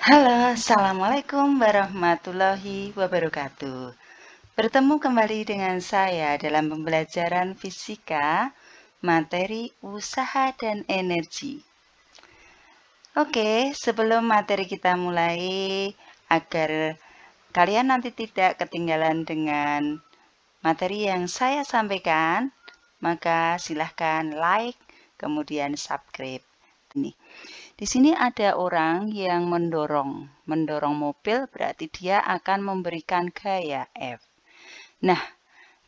Halo, Assalamualaikum warahmatullahi wabarakatuh. Bertemu kembali dengan saya dalam pembelajaran fisika, materi usaha dan energi. Oke, sebelum materi kita mulai, agar kalian nanti tidak ketinggalan dengan materi yang saya sampaikan, maka silahkan like, kemudian subscribe. Nih. Di sini ada orang yang mendorong mobil berarti dia akan memberikan gaya F. Nah,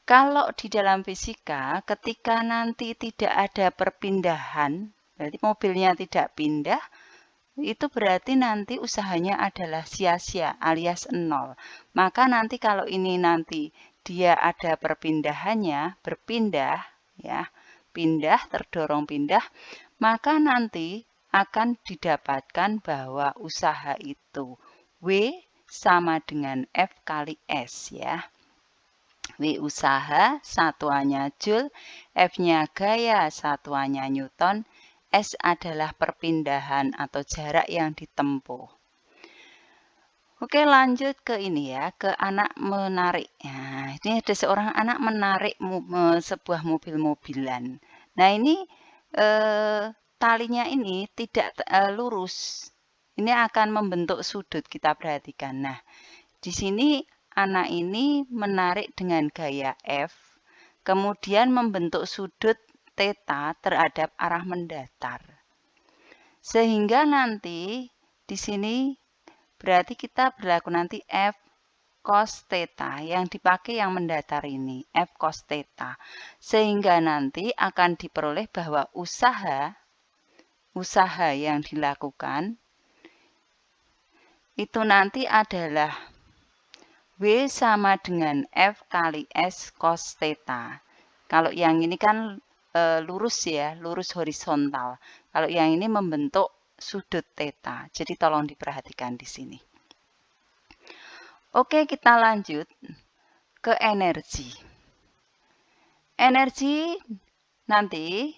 kalau di dalam fisika, ketika nanti tidak ada perpindahan, berarti mobilnya tidak pindah, itu berarti nanti usahanya adalah sia-sia alias nol. Maka nanti kalau ini nanti dia ada perpindahannya, berpindah, ya, pindah, terdorong pindah, maka nanti akan didapatkan bahwa usaha itu W sama dengan F kali S ya. W usaha satuannya Joule, F-nya gaya satuannya Newton, S adalah perpindahan atau jarak yang ditempuh. Oke, lanjut ke ini ya, ke anak menarik. Nah, ini ada seorang anak menarik sebuah mobil-mobilan. Nah, ini talinya ini tidak lurus. Ini akan membentuk sudut, kita perhatikan. Nah, di sini anak ini menarik dengan gaya F, kemudian membentuk sudut theta terhadap arah mendatar. Sehingga nanti di sini berarti kita berlaku nanti F cos theta yang dipakai yang mendatar ini, F cos theta. Sehingga nanti akan diperoleh bahwa usaha yang dilakukan itu nanti adalah W sama dengan F kali S cos theta. Kalau yang ini kan lurus ya, lurus horizontal. Kalau yang ini membentuk sudut theta. Jadi tolong diperhatikan di sini. Oke, kita lanjut ke energi. Energi nanti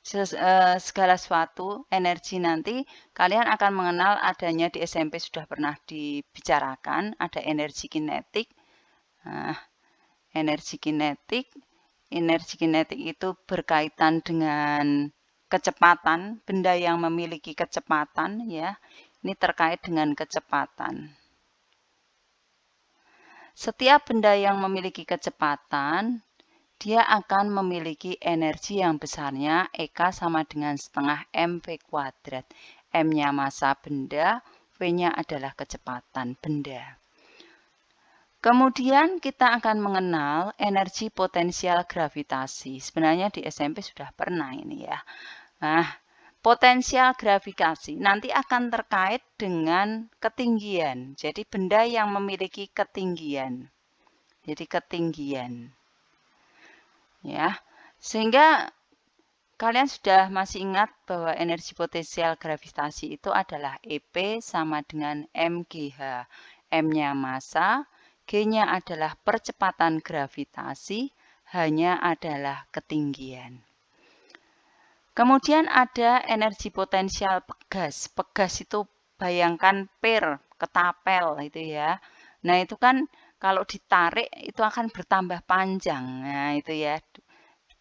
segala sesuatu energi nanti kalian akan mengenal adanya di SMP sudah pernah dibicarakan, ada energi kinetik. Nah, energi kinetik itu berkaitan dengan kecepatan, benda yang memiliki kecepatan ya. Ini terkait dengan kecepatan. Setiap benda yang memiliki kecepatan, dia akan memiliki energi yang besarnya EK sama dengan setengah mv kuadrat. M-nya massa benda, V-nya adalah kecepatan benda. Kemudian kita akan mengenal energi potensial gravitasi. Sebenarnya di SMP sudah pernah ini ya. Nah, potensial gravitasi nanti akan terkait dengan ketinggian. Jadi benda yang memiliki ketinggian. Jadi ketinggian. Ya. Sehingga kalian sudah masih ingat bahwa energi potensial gravitasi itu adalah EP sama dengan mgh. M-nya massa, G-nya adalah percepatan gravitasi, H-nya adalah ketinggian. Kemudian ada energi potensial pegas. Pegas itu bayangkan per, ketapel itu ya. Nah itu kan kalau ditarik itu akan bertambah panjang. Nah itu ya.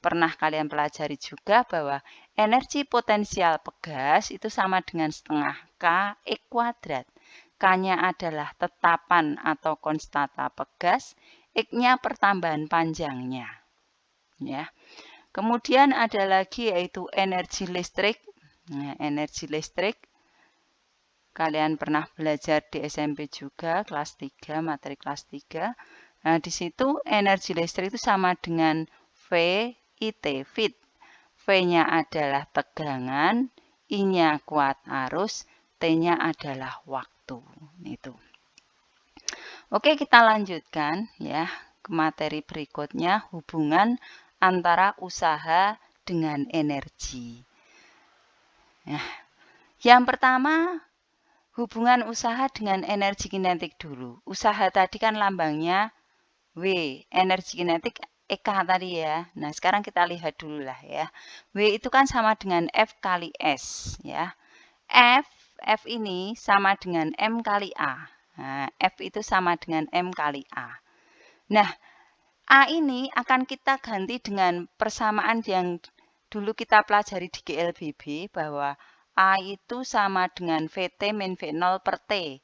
Pernah kalian pelajari juga bahwa energi potensial pegas itu sama dengan setengah K E kuadrat. K-nya adalah tetapan atau konstanta pegas, X-nya pertambahan panjangnya. Ya. Kemudian ada lagi yaitu energi listrik. Nah, energi listrik kalian pernah belajar di SMP juga, kelas 3, materi kelas 3. Nah, di situ energi listrik itu sama dengan V IT, fit. V-nya adalah tegangan, I-nya kuat arus, T-nya adalah waktu. Itu. Oke, kita lanjutkan ya ke materi berikutnya, hubungan antara usaha dengan energi. Nah, yang pertama, hubungan usaha dengan energi kinetik dulu. Usaha tadi kan lambangnya W, energi kinetik EK tadi ya. Nah, sekarang kita lihat dulu lah ya. W itu kan sama dengan F kali S ya. F ini sama dengan M kali A. Nah, F itu sama dengan M kali A. Nah, A ini akan kita ganti dengan persamaan yang dulu kita pelajari di GLBB bahwa A itu sama dengan VT min V0 per T.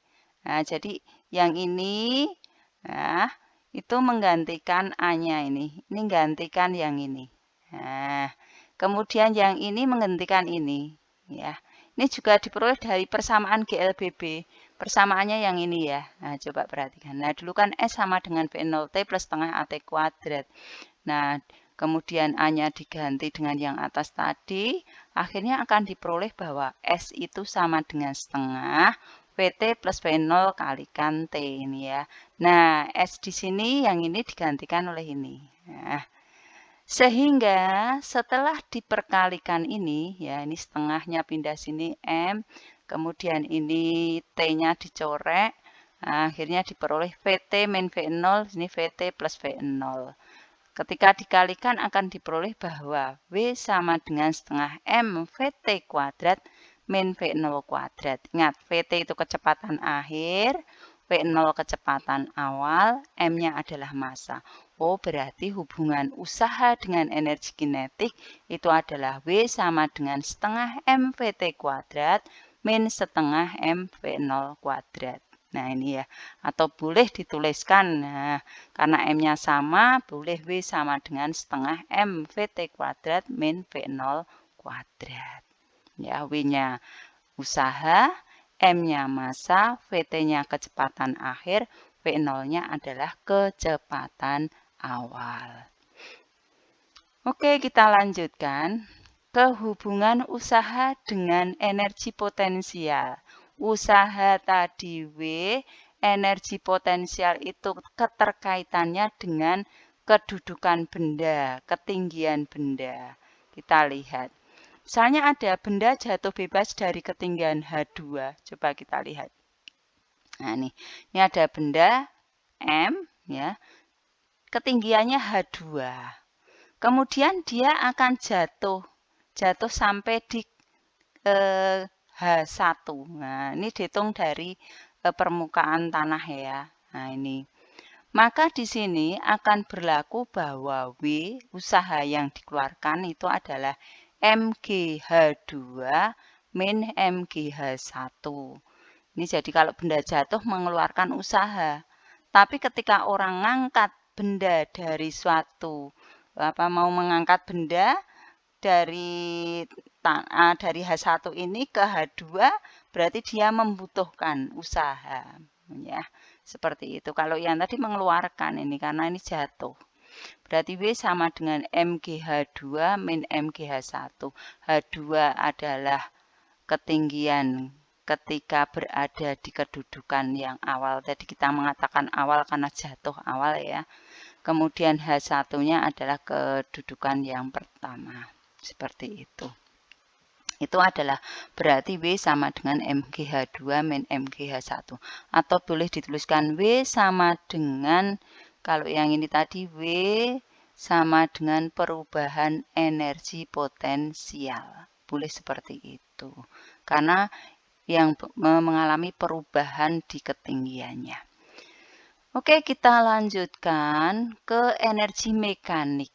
Nah, jadi yang ini, nah, itu menggantikan A-nya ini. Ini gantikan yang ini. Nah, kemudian yang ini menggantikan ini. Ya, ini juga diperoleh dari persamaan GLBB. Persamaannya yang ini ya. Nah, coba perhatikan. Nah, dulu kan S sama dengan V0T plus setengah AT kuadrat. Nah, kemudian A-nya diganti dengan yang atas tadi. Akhirnya akan diperoleh bahwa S itu sama dengan setengah VT plus V0 kalikan T ini ya. Nah, S di sini yang ini digantikan oleh ini. Nah, sehingga setelah diperkalikan ini, ya ini setengahnya pindah sini M, kemudian ini T-nya dicorek, nah, akhirnya diperoleh VT min V0, ini VT plus V0. Ketika dikalikan akan diperoleh bahwa W sama dengan setengah M VT kuadrat min V0 kuadrat. Ingat, VT itu kecepatan akhir, V0 kecepatan awal, M-nya adalah massa. Oh, berarti hubungan usaha dengan energi kinetik itu adalah W sama dengan setengah M VT kuadrat min setengah M V0 kuadrat. Nah, ini ya. Atau boleh dituliskan, nah, karena M-nya sama, boleh W sama dengan setengah M VT kuadrat min V0 kuadrat. Ya, W-nya usaha, M-nya massa, VT-nya kecepatan akhir, V0-nya adalah kecepatan awal. Oke, kita lanjutkan ke hubungan usaha dengan energi potensial. Usaha tadi W, energi potensial itu keterkaitannya dengan kedudukan benda, ketinggian benda. Kita lihat. Misalnya ada benda jatuh bebas dari ketinggian H2. Coba kita lihat. Nah, ini ada benda M, ya. Ketinggiannya H2. Kemudian dia akan jatuh sampai di H1. Nah, ini dihitung dari permukaan tanah ya. Nah, ini. Maka di sini akan berlaku bahwa W, usaha yang dikeluarkan itu adalah MGH2 min MGH1. Ini jadi kalau benda jatuh mengeluarkan usaha. Tapi ketika orang ngangkat benda dari suatu, mau mengangkat benda dari H1 ini ke H2, berarti dia membutuhkan usaha. Ya, seperti itu. Kalau yang tadi mengeluarkan ini karena ini jatuh. Berarti W sama dengan MGH2 min MGH1. H2 adalah ketinggian ketika berada di kedudukan yang awal. Jadi kita mengatakan awal karena jatuh awal ya. Kemudian H1-nya adalah kedudukan yang pertama. Seperti itu. Itu adalah berarti W sama dengan MGH2 min MGH1. Atau boleh dituliskan W sama dengan, kalau yang ini tadi W sama dengan perubahan energi potensial. Boleh seperti itu. Karena yang mengalami perubahan di ketinggiannya. Oke, kita lanjutkan ke energi mekanik.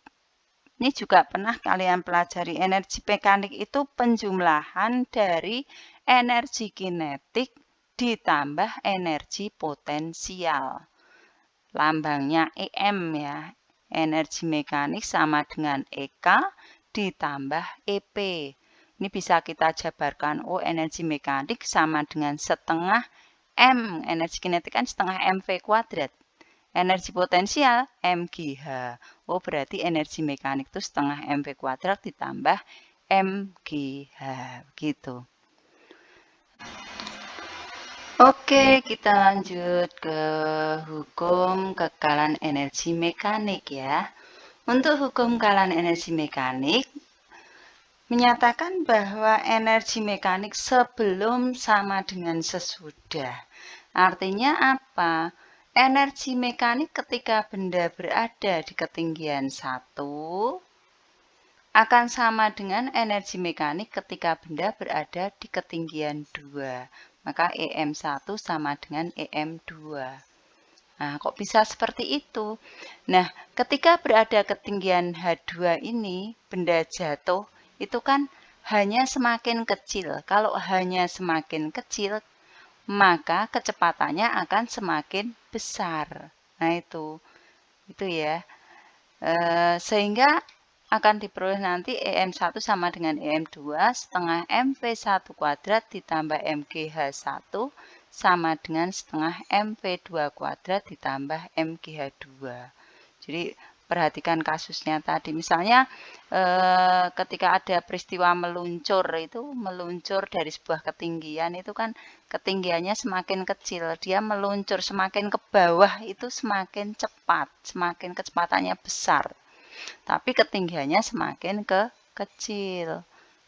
Ini juga pernah kalian pelajari. Energi mekanik itu penjumlahan dari energi kinetik ditambah energi potensial. Lambangnya EM ya. Energi mekanik sama dengan EK ditambah EP. Ini bisa kita jabarkan. Oh, energi mekanik sama dengan setengah M. Energi kinetik kan setengah MV kuadrat. Energi potensial MGH. Oh, berarti energi mekanik itu setengah MV kuadrat ditambah MGH. Gitu. Oke, kita lanjut ke hukum kekalan energi mekanik ya. Untuk hukum kekalan energi mekanik, menyatakan bahwa energi mekanik sebelum sama dengan sesudah. Artinya apa? Energi mekanik ketika benda berada di ketinggian 1 akan sama dengan energi mekanik ketika benda berada di ketinggian 2. Maka EM1 sama dengan EM2. Nah, kok bisa seperti itu? Nah, ketika berada ketinggian H2 ini, benda jatuh itu kan hanya semakin kecil. Kalau hanya semakin kecil, maka kecepatannya akan semakin besar. Nah, itu ya. Sehingga akan diperoleh nanti EM1 sama dengan EM2 setengah MV1 kuadrat ditambah MGH1 sama dengan setengah MV2 kuadrat ditambah MGH2. Jadi perhatikan kasusnya tadi. Misalnya ketika ada peristiwa meluncur dari sebuah ketinggian itu kan ketinggiannya semakin kecil. Dia meluncur semakin ke bawah itu semakin cepat, semakin kecepatannya besar. Tapi ketinggiannya semakin kecil.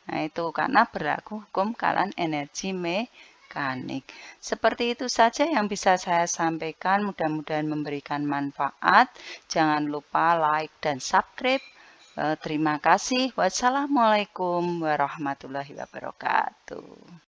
Nah, itu karena berlaku hukum Kalen energi mekanik. Seperti itu saja yang bisa saya sampaikan. Mudah-mudahan memberikan manfaat. Jangan lupa like dan subscribe. Terima kasih. Wassalamualaikum warahmatullahi wabarakatuh.